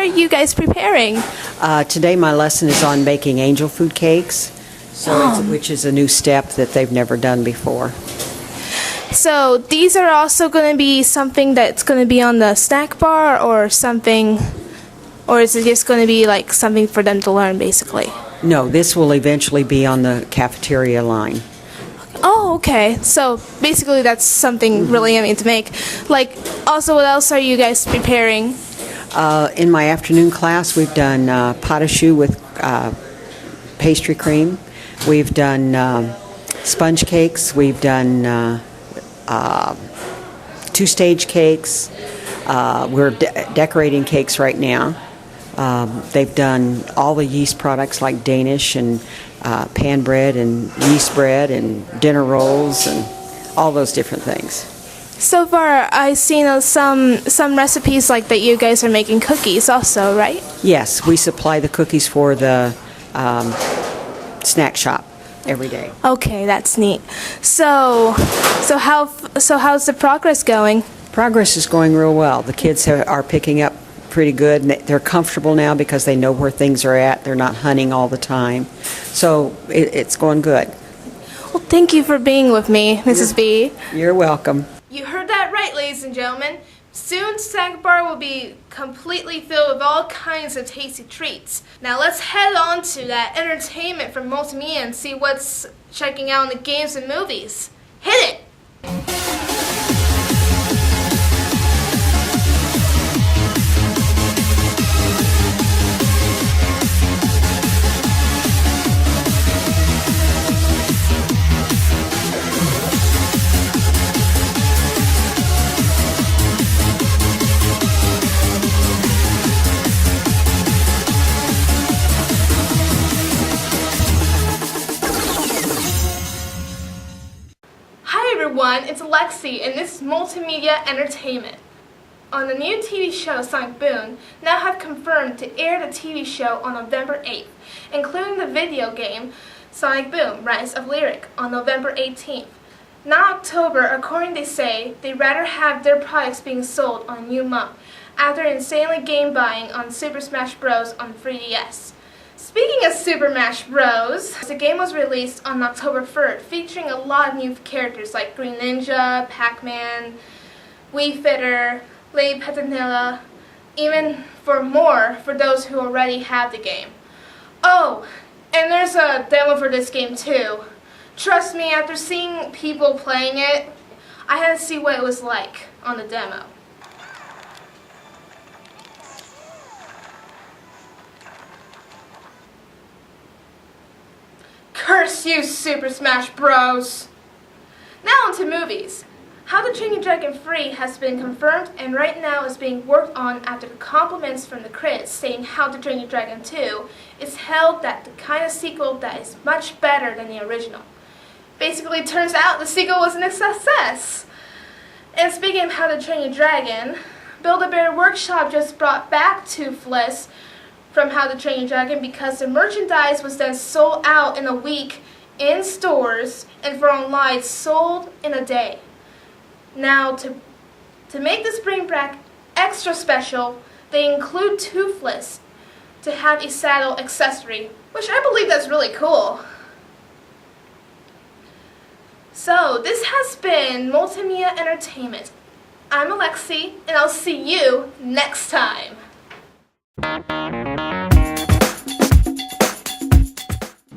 are you guys preparing? Today my lesson is on making angel food cakes, which is a new step that they've never done before. So these are also going to be something that's going to be on the snack bar or something, or is it just going to be like something for them to learn basically? No, this will eventually be on the cafeteria line. Oh, okay. So basically that's something really yummy to make. Like, also what else are you guys preparing? In my afternoon class we've done pot au choux with pastry cream. We've done sponge cakes. We've done two-stage cakes. We're decorating cakes right now. They've done all the yeast products like Danish and pan bread and yeast bread and dinner rolls and all those different things. So far, I've seen some recipes like that you guys are making cookies also, right? Yes, we supply the cookies for the snack shop every day. Okay, that's neat. So how's the progress going? Progress is going real well. The kids are picking up pretty good, and they're comfortable now because they know where things are at. They're not hunting all the time. So it's going good. Well, thank you for being with me, Mrs. B. You're welcome. You heard that right, ladies and gentlemen. Soon, Snack Bar will be completely filled with all kinds of tasty treats. Now let's head on to that entertainment from Multimedia and see what's checking out in the games and movies. Hit it! It's Lexi, and this is Multimedia Entertainment. On the new TV show Sonic Boom, now have confirmed to air the TV show on November 8th, including the video game Sonic Boom, Rise of Lyric on November 18th. Not October, according they say, they'd rather have their products being sold on a new month, after insanely game buying on Super Smash Bros. On 3DS. Speaking of Super Smash Bros., the game was released on October 3rd, featuring a lot of new characters like Green Ninja, Pac-Man, Wii Fitter, Lady Petronilla, even for more for those who already have the game. Oh, and there's a demo for this game too. Trust me, after seeing people playing it, I had to see what it was like on the demo. Curse you, Super Smash Bros! Now on to movies. How to Train Your Dragon 3 has been confirmed and right now is being worked on after the compliments from the critics saying How to Train Your Dragon 2 is held that the kind of sequel that is much better than the original. Basically, it turns out the sequel wasn't a success. And speaking of How to Train Your Dragon, Build-A-Bear Workshop just brought back Toothless from How to Train Your Dragon because the merchandise was then sold out in a week in stores and for online sold in a day. Now to make this bring back extra special, they include Toothless to have a saddle accessory, which I believe that's really cool. So this has been Multimedia Entertainment. I'm Alexi and I'll see you next time.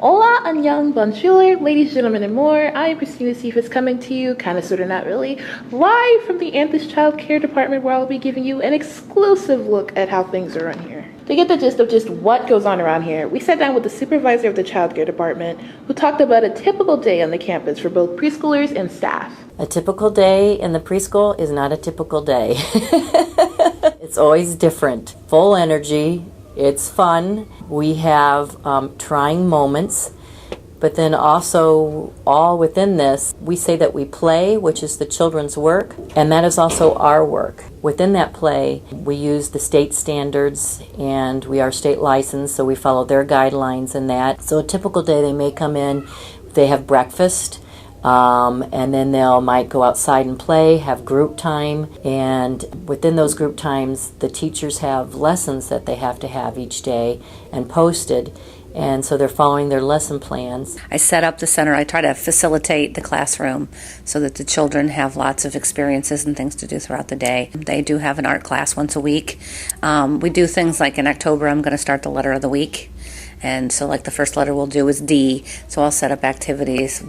Hola, annyeong, bonjour, ladies, gentlemen, and more. I am Christina Cephas coming to you, kind of, sort of, not really, live from the Anthis Child Care Department, where I'll be giving you an exclusive look at how things are run here. To get the gist of just what goes on around here, we sat down with the supervisor of the Child Care Department, who talked about a typical day on the campus for both preschoolers and staff. A typical day in the preschool is not a typical day. It's always different. Full energy. It's fun. We have trying moments, but then also all within this, we say that we play, which is the children's work, and that is also our work. Within that play, we use the state standards, and we are state licensed, so we follow their guidelines in that. So a typical day, they may come in, they have breakfast, And then they'll might go outside and play, have group time, and within those group times, the teachers have lessons that they have to have each day and posted. And so they're following their lesson plans. I set up the center. I try to facilitate the classroom so that the children have lots of experiences and things to do throughout the day. They do have an art class once a week. We do things like in October, I'm going to start the letter of the week. And so like the first letter we'll do is D. So I'll set up activities,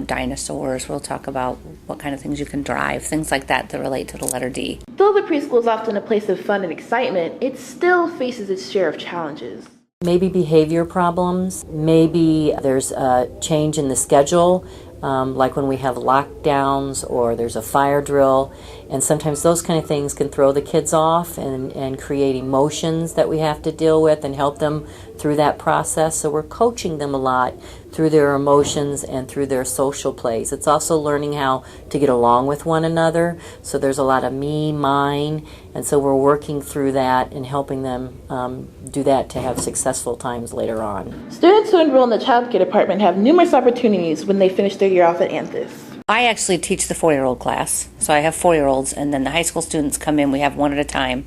dinosaurs. We'll talk about what kind of things you can drive, things like that relate to the letter D. Though the preschool is often a place of fun and excitement, it still faces its share of challenges. Maybe behavior problems, maybe there's a change in the schedule, like when we have lockdowns or there's a fire drill, and sometimes those kind of things can throw the kids off and create emotions that we have to deal with and help them through that process. So we're coaching them a lot through their emotions and through their social plays. It's also learning how to get along with one another. So there's a lot of me, mine, and so we're working through that and helping them do that to have successful times later on. Students who enroll in the child care department have numerous opportunities when they finish their year off at Anthis. I actually teach the 4-year-old class, so I have 4-year-olds, and then the high school students come in. We have one at a time,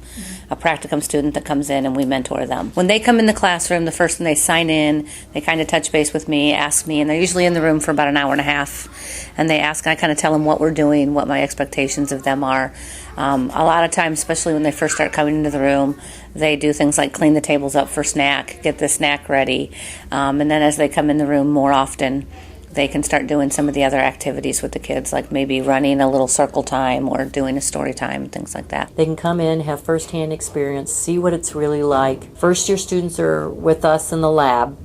a practicum student that comes in, and we mentor them. When they come in the classroom, the first thing they sign in, they kind of touch base with me, ask me, and they're usually in the room for about an hour and a half, and they ask, and I kind of tell them what we're doing, what my expectations of them are. A lot of times, especially when they first start coming into the room, they do things like clean the tables up for snack, get the snack ready, and then as they come in the room more often, they can start doing some of the other activities with the kids, like maybe running a little circle time or doing a story time, things like that. They can come in, have firsthand experience, see what it's really like. First-year students are with us in the lab,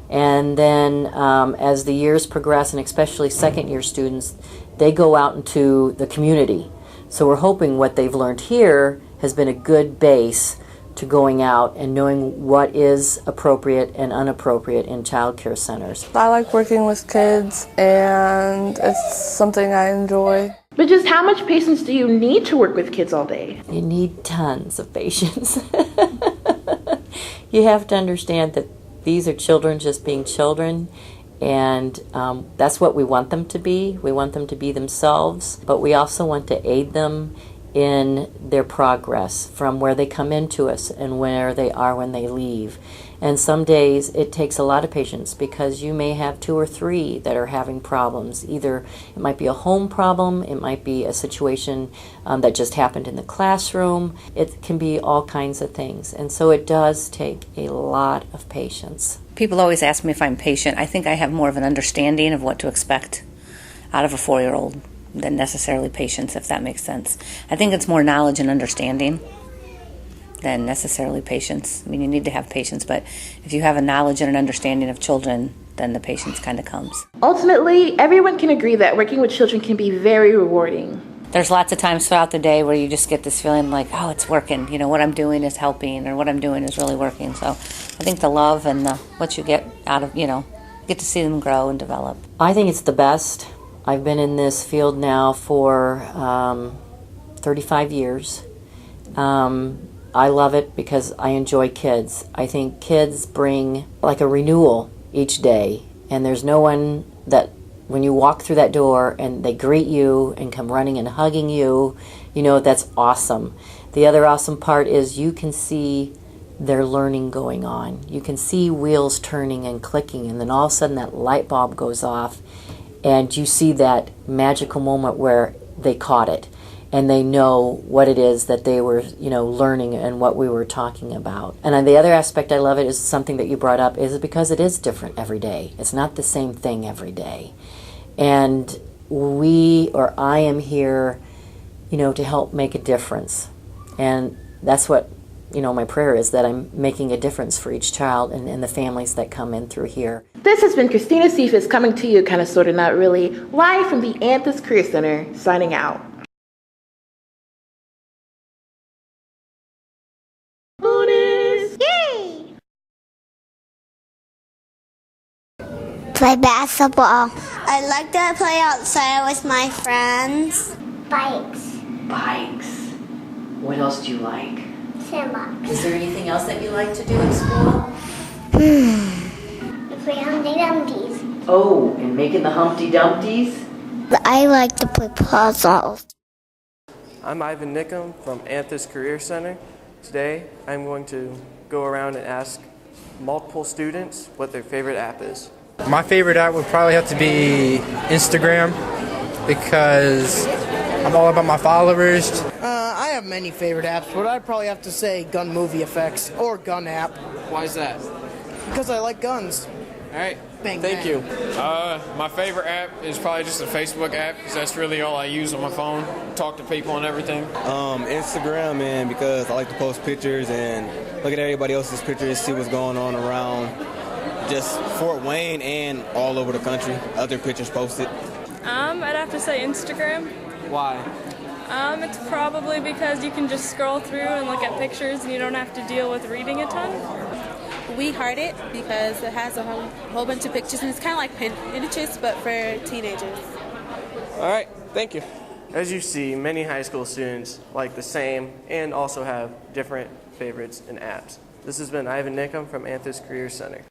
and then as the years progress, and especially second-year students, they go out into the community. So we're hoping what they've learned here has been a good base to going out and knowing what is appropriate and inappropriate in child care centers. I like working with kids, and it's something I enjoy. But just how much patience do you need to work with kids all day? You need tons of patience. You have to understand that these are children just being children, and that's what we want them to be. We want them to be themselves, but we also want to aid them in their progress from where they come into us and where they are when they leave. And some days it takes a lot of patience because you may have 2 or 3 that are having problems. Either it might be a home problem, it might be a situation that just happened in the classroom. It can be all kinds of things. And so it does take a lot of patience. People always ask me if I'm patient. I think I have more of an understanding of what to expect out of a 4-year-old than necessarily patience, if that makes sense. I think it's more knowledge and understanding than necessarily patience. I mean, you need to have patience, but if you have a knowledge and an understanding of children, then the patience kind of comes. Ultimately, everyone can agree that working with children can be very rewarding. There's lots of times throughout the day where you just get this feeling like, oh, it's working. What I'm doing is helping, or what I'm doing is really working. So I think the love and what you get out of, get to see them grow and develop. I think it's the best. I've been in this field now for 35 years. I love it because I enjoy kids. I think kids bring like a renewal each day, and there's no one that when you walk through that door and they greet you and come running and hugging you, that's awesome. The other awesome part is you can see their learning going on. You can see wheels turning and clicking, and then all of a sudden that light bulb goes off, and you see that magical moment where they caught it and they know what it is that they were, learning and what we were talking about. And the other aspect I love it is something that you brought up is because it is different every day. It's not the same thing every day. And I am here, to help make a difference. And that's what, my prayer is, that I'm making a difference for each child and the families that come in through here. This has been Christina Cephas coming to you, kind of, sort of, not really, live from the Anthis Career Center, signing out. Bonus! Yay! Play basketball. I like to play outside with my friends. Bikes. Bikes. What else do you like? Sandbox. Is there anything else that you like to do in school? Play Humpty Dumpties. Oh, and making the Humpty Dumpties? I like to play puzzles. I'm Ivan Nickham from Anthis Career Center. Today I'm going to go around and ask multiple students what their favorite app is. My favorite app would probably have to be Instagram because I'm all about my followers. I have many favorite apps, but I'd probably have to say Gun Movie Effects or Gun app. Why is that? Because I like guns. All right. Bang, Thank bang. you. My favorite app is probably just a Facebook app because that's really all I use on my phone. Talk to people and everything. Instagram, man, because I like to post pictures and look at everybody else's pictures, see what's going on around just Fort Wayne and all over the country. Other pictures posted. I'd have to say Instagram. Why? It's probably because you can just scroll through and look at pictures and you don't have to deal with reading a ton. We heart it because it has a whole bunch of pictures and it's kind of like Pinterest but for teenagers. All right. Thank you. As you see, many high school students like the same and also have different favorites and apps. This has been Ivan Nickham from Anthis Career Center.